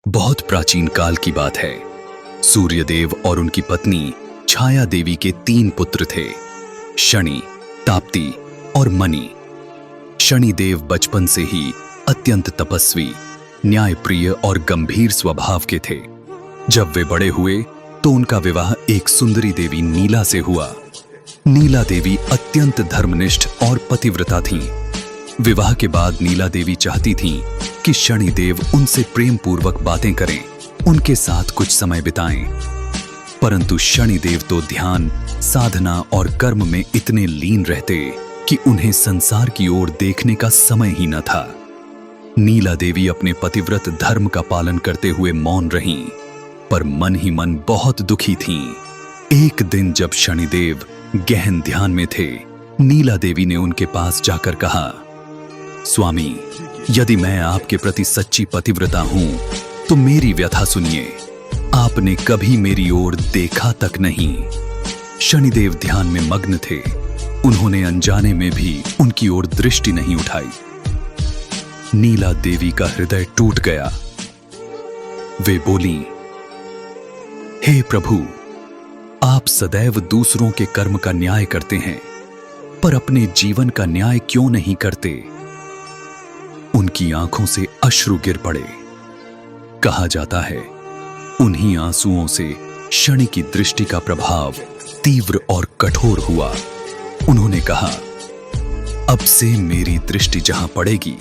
बहुत प्राचीन काल की बात है। सूर्यदेव और उनकी पत्नी छाया देवी के 3 पुत्र थे, शनि, ताप्ती और मणि। शनिदेव बचपन से ही अत्यंत तपस्वी, न्यायप्रिय और गंभीर स्वभाव के थे। जब वे बड़े हुए तो उनका विवाह एक सुंदरी देवी नीला से हुआ। नीला देवी अत्यंत धर्मनिष्ठ और पतिव्रता थीं। विवाह के बाद नीला देवी चाहती थीं कि शनिदेव उनसे प्रेम पूर्वक बातें करें, उनके साथ कुछ समय बिताएं। परंतु शनिदेव तो ध्यान, साधना और कर्म में इतने लीन रहते कि उन्हें संसार की ओर देखने का समय ही न था। नीला देवी अपने पतिव्रत धर्म का पालन करते हुए मौन रहीं, पर मन ही मन बहुत दुखी थीं। एक दिन जब शनिदेव गहन ध्यान में थे, नीला देवी ने उनके पास जाकर कहा, स्वामी, यदि मैं आपके प्रति सच्ची पतिव्रता हूं तो मेरी व्यथा सुनिए। आपने कभी मेरी ओर देखा तक नहीं। शनिदेव ध्यान में मग्न थे। उन्होंने अनजाने में भी उनकी ओर दृष्टि नहीं उठाई। नीला देवी का हृदय टूट गया। वे बोली, हे प्रभु, आप सदैव दूसरों के कर्म का न्याय करते हैं, पर अपने जीवन का न्याय क्यों नहीं करते? उनकी आंखों से अश्रु गिर पड़े। कहा जाता है, उन्हीं आंसुओं से शनि की दृष्टि का प्रभाव तीव्र और कठोर हुआ। उन्होंने कहा, अब से मेरी दृष्टि जहां पड़ेगी,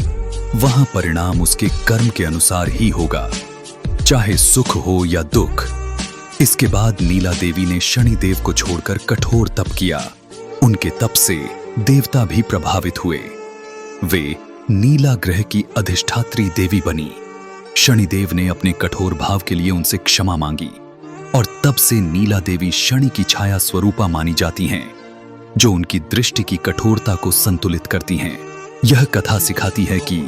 वहां परिणाम उसके कर्म के अनुसार ही होगा, चाहे सुख हो या दुख। इसके बाद नीला देवी ने शनिदेव को छोड़कर कठोर तप किया। उनके तप से देवता भी प्रभावित हुए। वे नीला ग्रह की अधिष्ठात्री देवी बनी। शनिदेव ने अपने कठोर भाव के लिए उनसे क्षमा मांगी और तब से नीला देवी शनि की छाया स्वरूपा मानी जाती हैं, जो उनकी दृष्टि की कठोरता को संतुलित करती हैं। यह कथा सिखाती है कि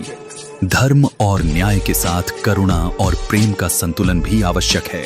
धर्म और न्याय के साथ करुणा और प्रेम का संतुलन भी आवश्यक है।